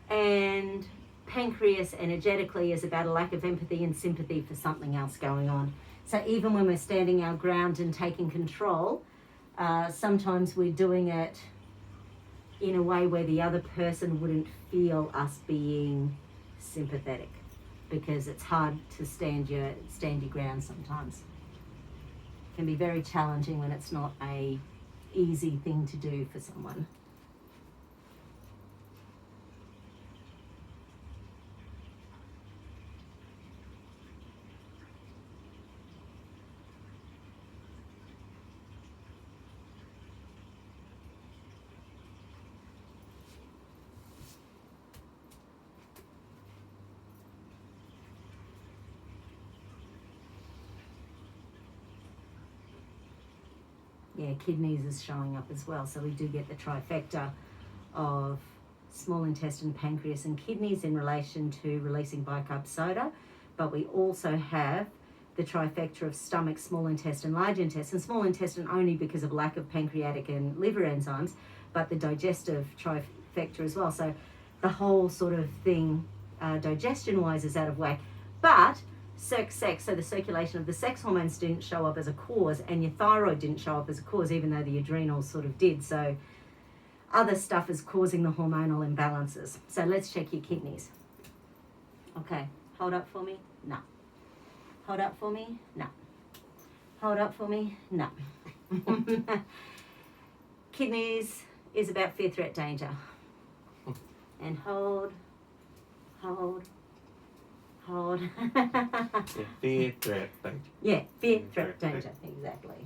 And pancreas energetically is about a lack of empathy and sympathy for something else going on. So even when we're standing our ground and taking control, sometimes we're doing it in a way where the other person wouldn't feel us being sympathetic, because it's hard to stand your ground sometimes. It can be very challenging when it's not a easy thing to do for someone. Yeah, kidneys is showing up as well. So we do get the trifecta of small intestine, pancreas and kidneys in relation to releasing bicarb soda. But we also have the trifecta of stomach, small intestine, large intestine. Small intestine only because of lack of pancreatic and liver enzymes, but the digestive trifecta as well. So the whole sort of thing, digestion-wise, is out of whack. But sex, so the circulation of the sex hormones didn't show up as a cause, and your thyroid didn't show up as a cause, even though the adrenals sort of did. So other stuff is causing the hormonal imbalances. So let's check your kidneys. Okay, hold up for me. No. Hold up for me. No. Hold up for me. No. Kidneys is about fear, threat, danger. And hold. Yeah, fear, threat, danger. Yeah, fear, threat, danger. Exactly.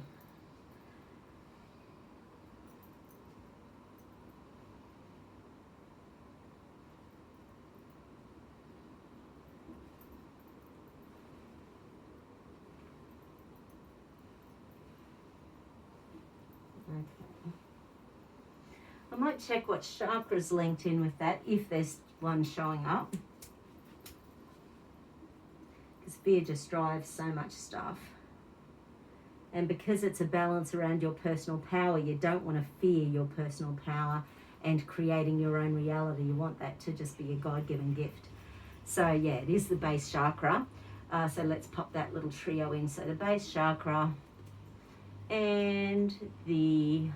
Okay. I might check what chakra's linked in with that, if there's one showing up. Because fear just drives so much stuff. And because it's a balance around your personal power, you don't want to fear your personal power and creating your own reality. You want that to just be a God-given gift. So yeah, it is the base chakra. So let's pop that little trio in. So the base chakra and the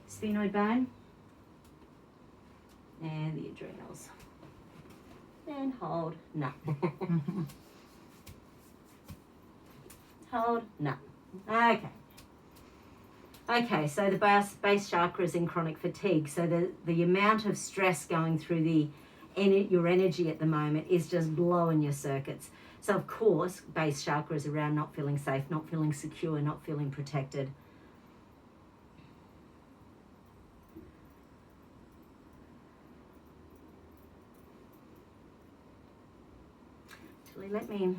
sphenoid bone and the adrenals. And hold. No. Hold. No. Okay, so the base chakra is in chronic fatigue. So the amount of stress going through your energy at the moment is just blowing your circuits. So of course, base chakra is around not feeling safe, not feeling secure, not feeling protected. Actually, let me...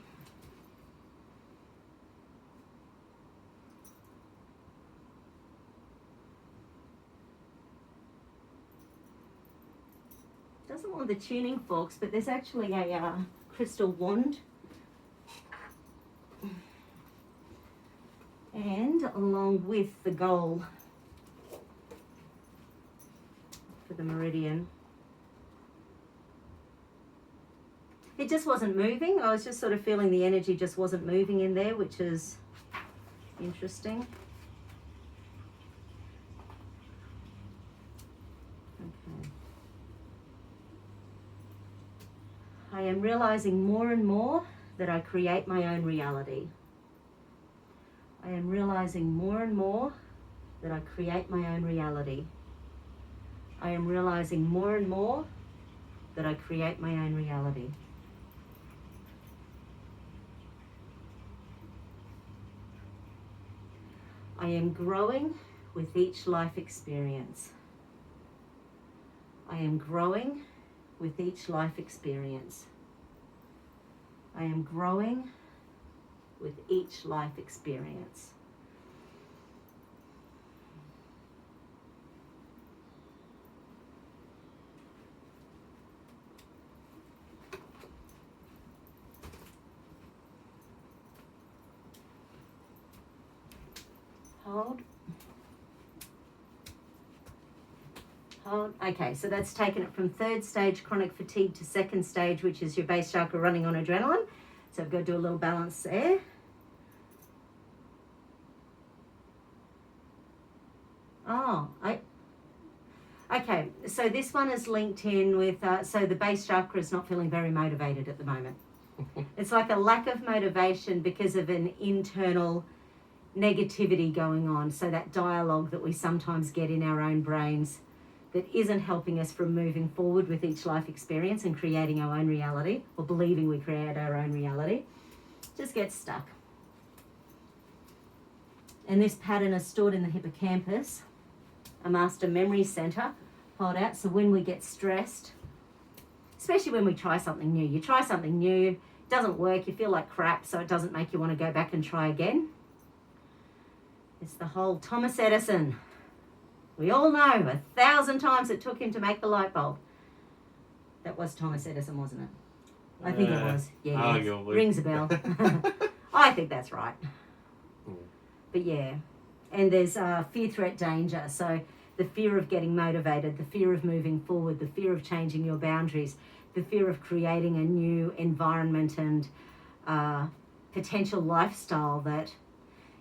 Doesn't want the tuning forks, but there's actually a crystal wand. And along with the goal for the meridian. It just wasn't moving. I was just sort of feeling the energy just wasn't moving in there, which is interesting. Okay. I am realizing more and more that I create my own reality. I am realizing more and more that I create my own reality. I am realizing more and more that I create my own reality. I am growing with each life experience. I am growing with each life experience. I am growing with each life experience. Hold. Hold. Okay, so that's taken it from third stage chronic fatigue to second stage, which is your base chakra running on adrenaline. So I've got to do a little balance there. Okay, so this one is linked in with, so the base chakra is not feeling very motivated at the moment. It's like a lack of motivation because of an internal negativity going on. So that dialogue that we sometimes get in our own brains that isn't helping us from moving forward with each life experience and creating our own reality, or believing we create our own reality, just gets stuck. And this pattern is stored in the hippocampus, a master memory center. Hold out. So when we get stressed, especially when we try something new, you try something new, it doesn't work, you feel like crap, so it doesn't make you want to go back and try again. It's the whole Thomas Edison. We all know 1,000 times it took him to make the light bulb. That was Thomas Edison, wasn't it? I think it was. Yeah, yes. Rings a bell. I think that's right. But yeah, and there's fear, threat, danger. So the fear of getting motivated, the fear of moving forward, the fear of changing your boundaries, the fear of creating a new environment and potential lifestyle that,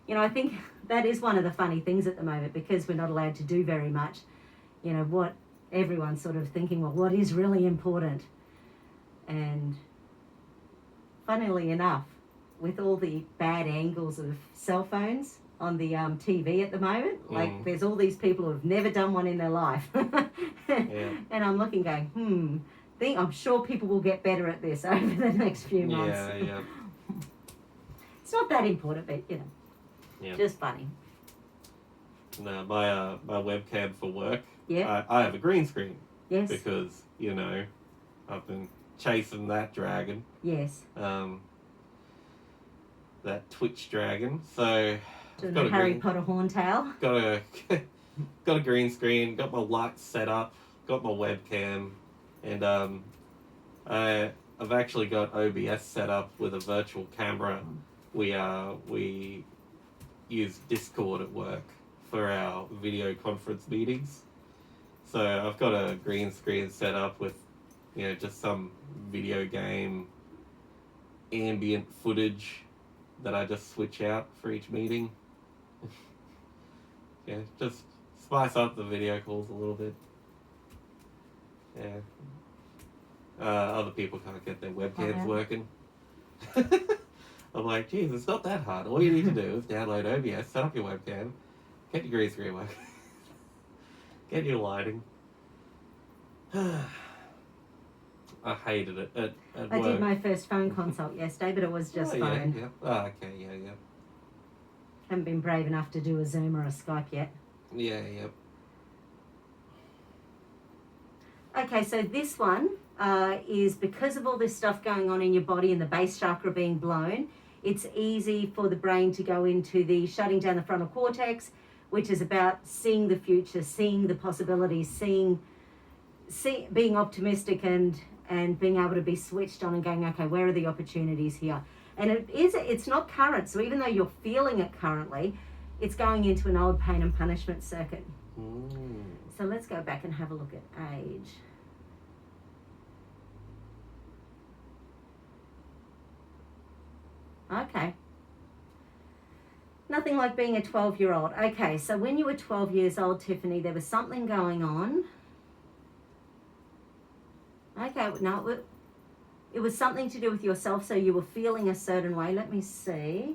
you know, I think that is one of the funny things at the moment, because we're not allowed to do very much. You know, what everyone's sort of thinking, well, what is really important? And funnily enough, with all the bad angles of cell phones on the TV at the moment, like there's all these people who have never done one in their life. Yeah. And I'm looking going, I'm sure people will get better at this over the next few months. Yeah. It's not that important, but, you know, just funny. No, my webcam for work, Yeah. I have a green screen. Yes. Because, you know, I've been chasing that dragon. Yes. That Twitch dragon. So Doing the Harry Potter horntail. Got a green screen, got my lights set up, got my webcam, and I've actually got OBS set up with a virtual camera. We use Discord at work for our video conference meetings. So I've got a green screen set up with, you know, just some video game ambient footage that I just switch out for each meeting. Yeah, just spice up the video calls a little bit. Yeah. Other people can't get their webcams working. I'm like, geez, it's not that hard. All you need to do is download OBS, set up your webcam, get your green screen working, get your lighting. I hated it at I work. did my first phone consult yesterday, but it was just phone. Yeah. Oh, okay, yeah. Haven't been brave enough to do a Zoom or a Skype yet. Yeah. Okay, so this one is because of all this stuff going on in your body and the base chakra being blown, it's easy for the brain to go into the shutting down the frontal cortex, which is about seeing the future, seeing the possibilities, being optimistic and being able to be switched on and going, okay, where are the opportunities here? And it's not current. So even though you're feeling it currently, it's going into an old pain and punishment circuit. So let's go back and have a look at age. Okay. Nothing like being a 12-year-old. Okay, so when you were 12 years old, Tiffany, there was something going on. Okay, no, it was something to do with yourself, so you were feeling a certain way. Let me see.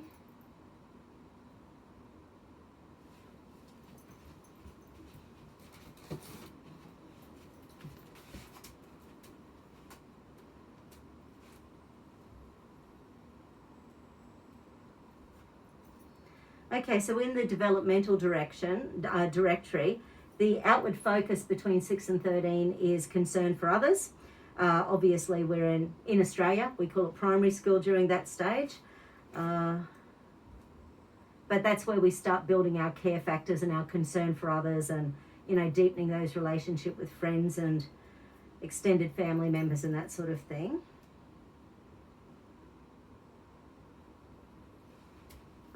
Okay, so in the developmental directory, the outward focus between 6 and 13 is concern for others. Obviously, we're in Australia. We call it primary school during that stage. But that's where we start building our care factors and our concern for others and, you know, deepening those relationships with friends and extended family members and that sort of thing.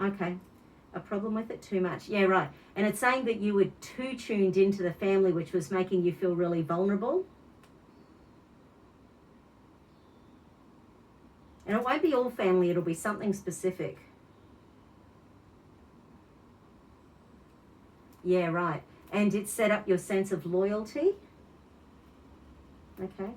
Okay. A problem with it? Too much. Yeah, right. And it's saying that you were too tuned into the family, which was making you feel really vulnerable. And it won't be all family, it'll be something specific. Yeah, right. And it set up your sense of loyalty. Okay.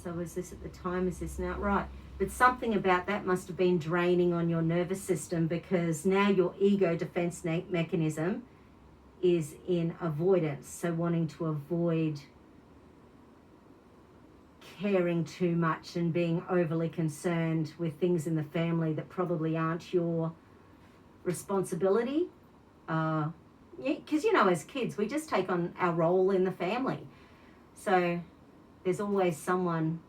So is this at the time? Is this now? Right. But something about that must have been draining on your nervous system, because now your ego defense mechanism is in avoidance. So wanting to avoid caring too much and being overly concerned with things in the family that probably aren't your responsibility. Because, as kids, we just take on our role in the family. So there's always someone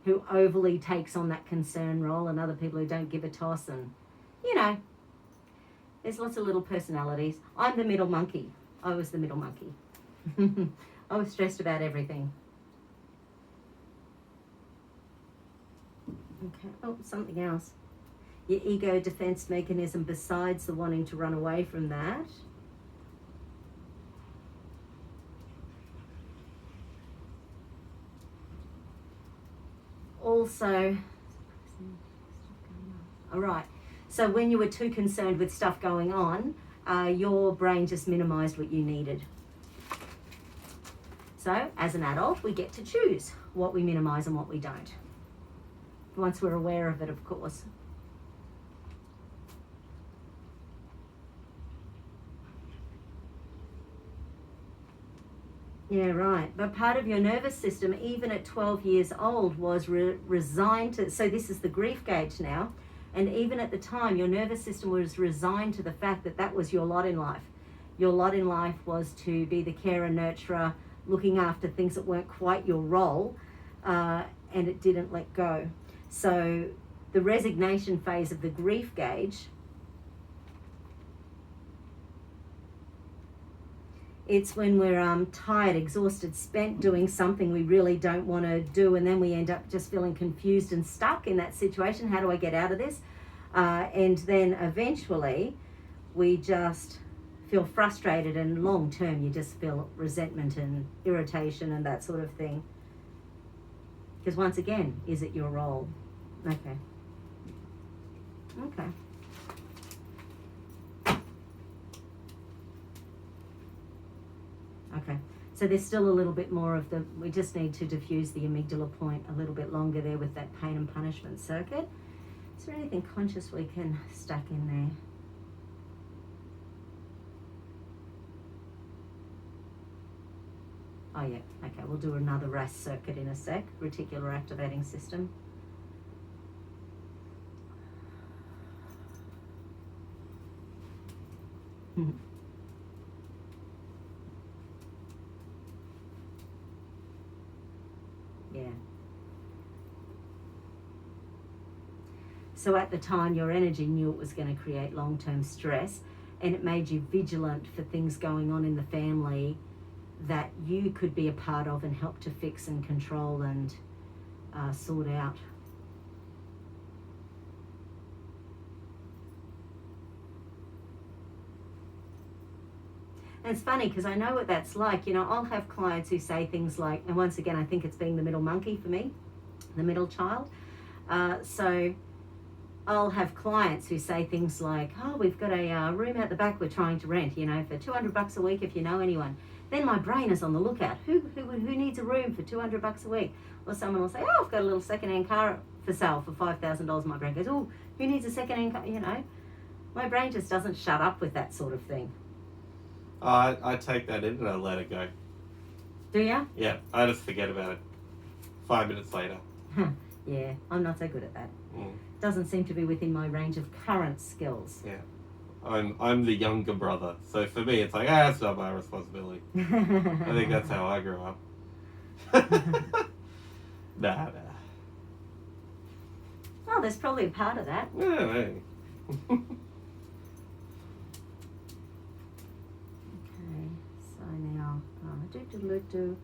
who overly takes on that concern role, and other people who don't give a toss. And, there's lots of little personalities. I'm the middle monkey. I was the middle monkey. I was stressed about everything. Okay. Oh, something else. Your ego defense mechanism, besides the wanting to run away from that, also, all right, so when you were too concerned with stuff going on, your brain just minimized what you needed. So as an adult, we get to choose what we minimize and what we don't, once we're aware of it, of course. Yeah, right. But part of your nervous system, even at 12 years old, was resigned to, so this is the grief gauge now, and even at the time, your nervous system was resigned to the fact that that was your lot in life. Your lot in life was to be the carer, nurturer, looking after things that weren't quite your role, and it didn't let go. So the resignation phase of the grief gauge, it's when we're tired, exhausted, spent doing something we really don't want to do, and then we end up just feeling confused and stuck in that situation. How do I get out of this? And then eventually we just feel frustrated, and long term you just feel resentment and irritation and that sort of thing. Because once again, is it your role? Okay. Okay. Okay, so there's still a little bit more of we just need to diffuse the amygdala point a little bit longer there with that pain and punishment circuit. Is there anything conscious we can stack in there? Oh yeah, okay, we'll do another RAS circuit in a sec, reticular activating system. Yeah. So at the time, your energy knew it was going to create long-term stress, and it made you vigilant for things going on in the family that you could be a part of and help to fix and control and sort out. And it's funny because I know what that's like. I'll have clients who say things like, and once again, I think it's being the middle monkey for me, the middle child. So I'll have clients who say things like, oh, we've got a room out the back we're trying to rent, for $200 a week if you know anyone. Then my brain is on the lookout. Who needs a room for $200 a week? Or someone will say, oh, I've got a little second-hand car for sale for $5,000. My brain goes, oh, who needs a second-hand car? My brain just doesn't shut up with that sort of thing. I take that in and I let it go. Do ya? Yeah, I just forget about it. 5 minutes later. Yeah, I'm not so good at that. Mm. Doesn't seem to be within my range of current skills. Yeah. I'm the younger brother, so for me it's like, it's not my responsibility. I think that's how I grew up. Nah. Oh, there's probably a part of that. Yeah, maybe. Do.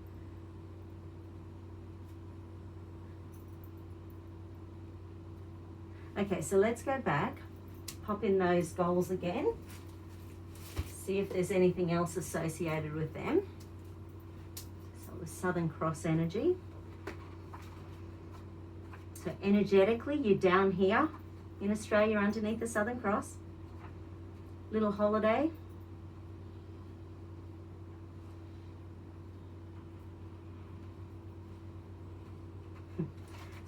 Okay, so let's go back, pop in those goals again, see if there's anything else associated with them. So the Southern Cross energy. So energetically, you're down here in Australia underneath the Southern Cross. Little holiday.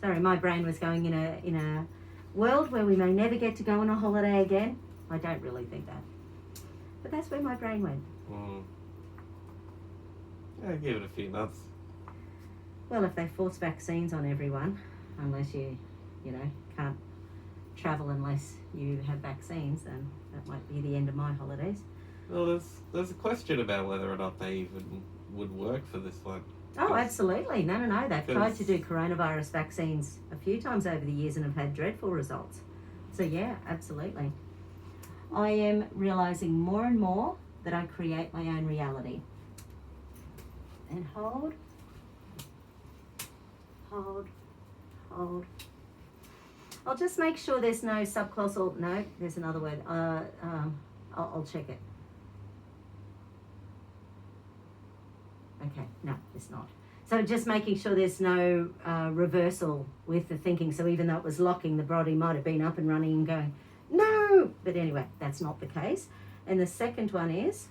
Sorry, my brain was going in a world where we may never get to go on a holiday again. I don't really think that. But that's where my brain went. Yeah, give it a few months. Well, if they force vaccines on everyone, unless you can't travel unless you have vaccines, then that might be the end of my holidays. Well, there's a question about whether or not they even would work for this one. Oh, absolutely. No. They've tried to do coronavirus vaccines a few times over the years and have had dreadful results. So, yeah, absolutely. I am realising more and more that I create my own reality. And hold. I'll just make sure there's no subclausal. No, there's another word. I'll check it. Okay, no, it's not. So just making sure there's no reversal with the thinking. So even though it was locking, the body might have been up and running and going, no! But anyway, that's not the case. And the second one is,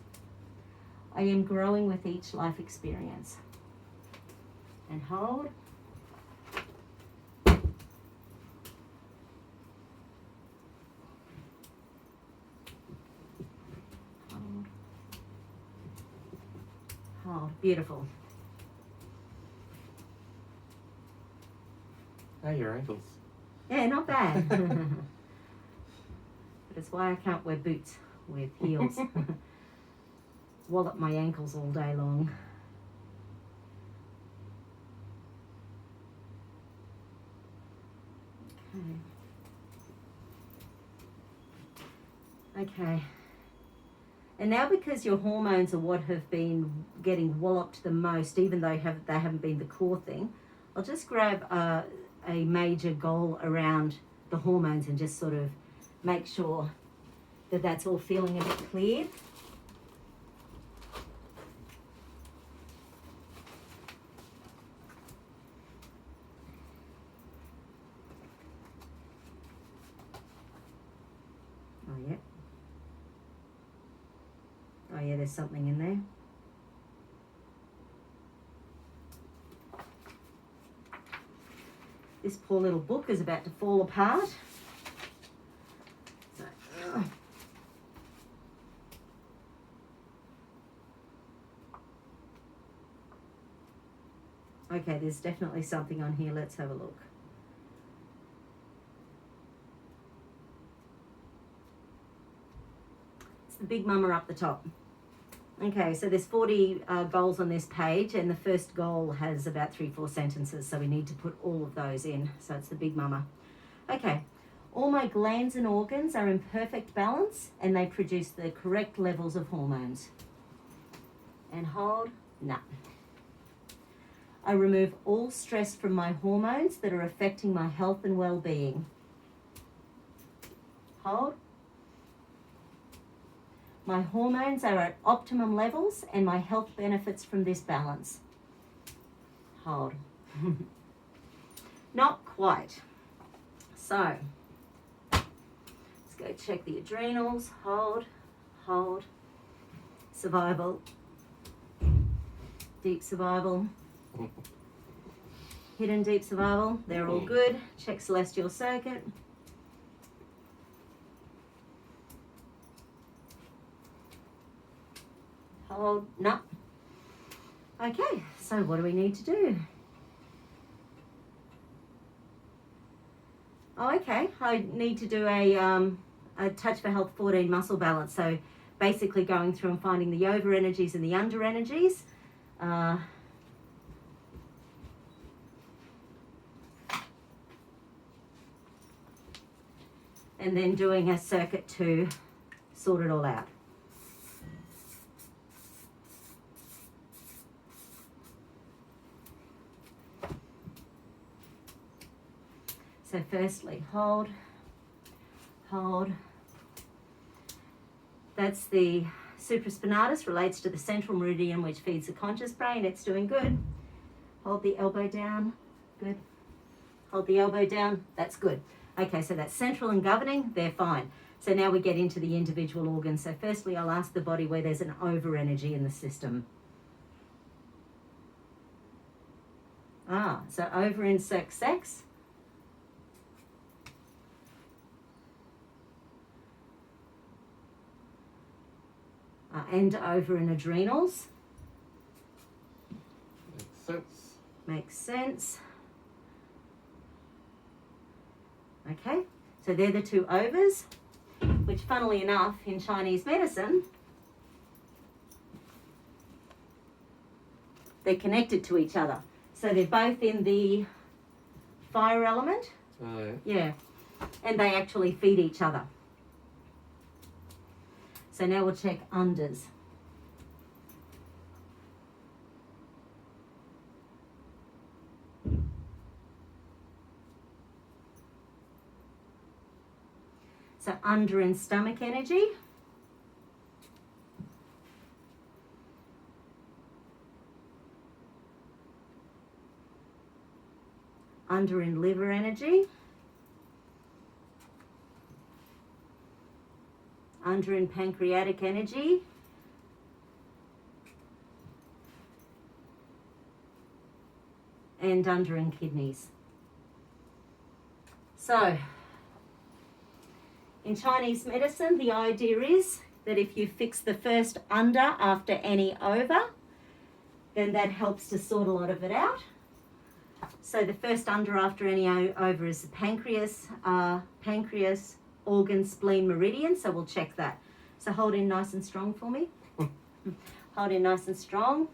I am growing with each life experience. And hold. Oh, beautiful. Oh, your ankles. Yeah, not bad. But it's why I can't wear boots with heels. Wallop my ankles all day long. Okay. And now, because your hormones are what have been getting walloped the most, even though they haven't been the core thing, I'll just grab a major goal around the hormones and just sort of make sure that that's all feeling a bit cleared. Oh, yeah. Oh, yeah, there's something in there. This poor little book is about to fall apart. So, okay, there's definitely something on here. Let's have a look. It's the big mama up the top. Okay, so there's 40 goals on this page, and the first goal has about 3-4 sentences, so we need to put all of those in. So it's the big mama. Okay, all my glands and organs are in perfect balance, and they produce the correct levels of hormones. And hold. No. I remove all stress from my hormones that are affecting my health and well-being. Hold. My hormones are at optimum levels and my health benefits from this balance. Hold. Not quite. So, let's go check the adrenals. Hold. Survival. Deep survival. Hidden deep survival. They're all good. Check celestial circuit. Hold. No. Okay, so what do we need to do? Oh, okay. I need to do a Touch for Health 14 muscle balance. So basically going through and finding the over energies and the under energies. And then doing a circuit to sort it all out. So firstly, hold. That's the supraspinatus, relates to the central meridian, which feeds the conscious brain. It's doing good. Hold the elbow down. Good. Hold the elbow down. That's good. Okay, so that's central and governing. They're fine. So now we get into the individual organs. So firstly, I'll ask the body where there's an over energy in the system. So over in sex. And over in adrenals. Makes sense. Okay, so they're the two overs, which funnily enough in Chinese medicine, they're connected to each other. So they're both in the fire element. Oh, yeah. Yeah, and they actually feed each other. So now we'll check unders. So under in stomach energy. Under in liver energy. Under in pancreatic energy. And under in kidneys. So, in Chinese medicine, the idea is that if you fix the first under after any over, then that helps to sort a lot of it out. So the first under after any over is the pancreas, organ, spleen, meridian. So we'll check that. So hold in nice and strong for me. Hold in nice and strong.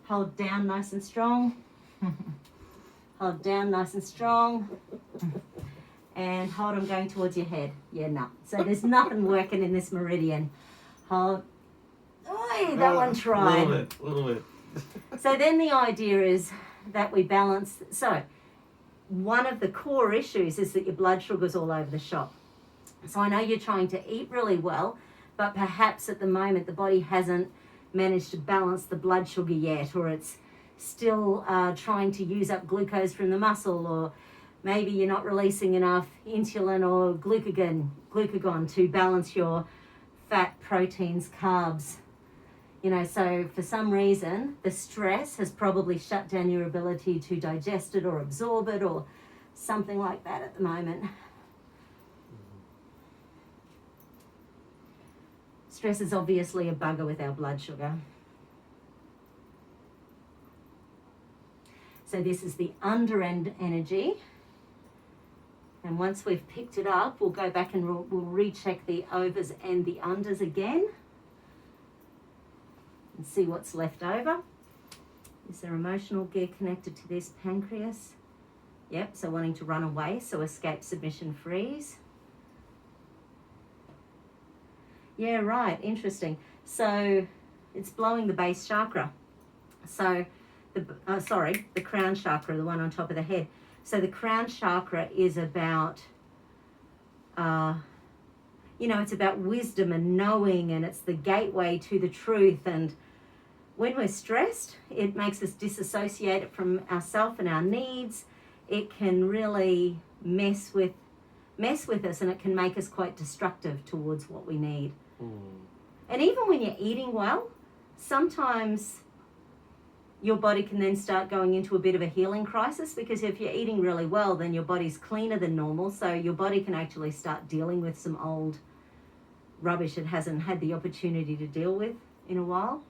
Hold down nice and strong. Hold down nice and strong. And hold, I'm going towards your head. Yeah, no. So there's nothing working in this meridian. Hold. Oi, that one tried. A little bit. So then the idea is that we balance. So one of the core issues is that your blood sugar's all over the shop. So I know you're trying to eat really well, but perhaps at the moment the body hasn't managed to balance the blood sugar yet, or it's still trying to use up glucose from the muscle, or maybe you're not releasing enough insulin or glucagon to balance your fat, proteins, carbs. You know, so for some reason, the stress has probably shut down your ability to digest it or absorb it or something like that at the moment. Stress is obviously a bugger with our blood sugar. So this is the under end energy. And once we've picked it up, we'll go back and we'll recheck the overs and the unders again and see what's left over. Is there emotional gear connected to this pancreas? Yep, so wanting to run away, so escape, submission, freeze. Yeah, right, interesting. So it's blowing the base chakra. So the crown chakra, the one on top of the head. So the crown chakra is about, it's about wisdom and knowing, and it's the gateway to the truth. And when we're stressed, it makes us disassociate it from ourselves and our needs. It can really mess with us, and it can make us quite destructive towards what we need. And even when you're eating well, sometimes your body can then start going into a bit of a healing crisis, because if you're eating really well, then your body's cleaner than normal, so your body can actually start dealing with some old rubbish it hasn't had the opportunity to deal with in a while.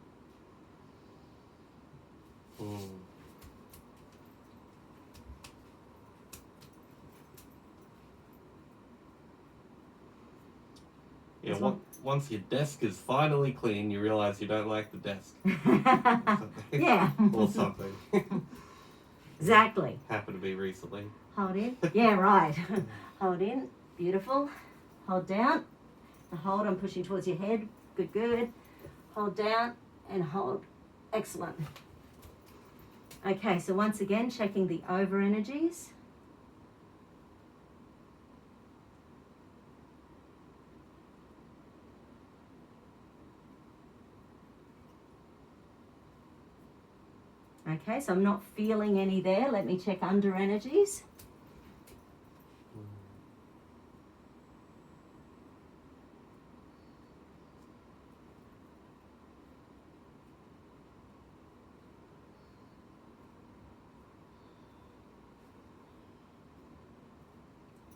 Yeah, once your desk is finally clean, you realize you don't like the desk. Yeah. Or something. Exactly. Happened to be recently. Hold in. Yeah, right. Hold in. Beautiful. Hold down. And hold. I'm pushing towards your head. Good, good. Hold down and hold. Excellent. Okay, so once again, checking the over energies. Okay, so I'm not feeling any there. Let me check under energies.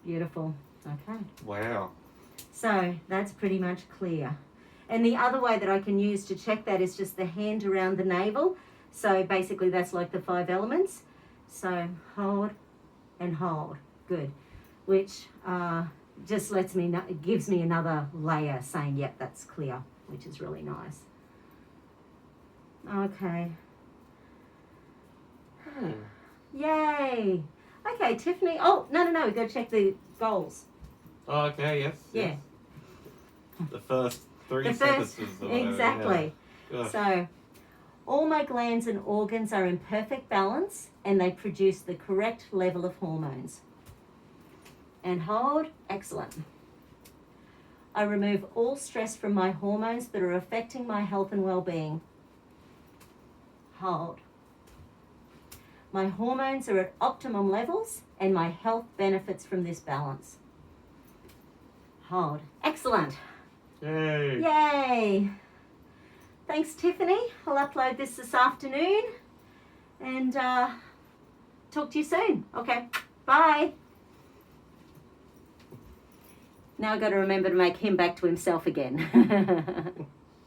Beautiful. Okay. Wow. So that's pretty much clear. And the other way that I can use to check that is just the hand around the navel. So basically that's like the 5 elements. So hold and hold. Good. Which just lets me know, it gives me another layer saying, yep, that's clear, which is really nice. Okay. Yay. Okay, Tiffany. Oh, no. We've got to check the goals. Oh, okay, yes. Yeah. Yes. The first 3 The sentences. first, or whatever, exactly. Yeah. Gosh. So, all my glands and organs are in perfect balance and they produce the correct level of hormones. And hold. Excellent. I remove all stress from my hormones that are affecting my health and well-being. Hold. My hormones are at optimum levels and my health benefits from this balance. Hold. Excellent. Yay. Yay. Thanks, Tiffany. I'll upload this afternoon and talk to you soon. Okay. Bye. Now I've got to remember to make him back to himself again.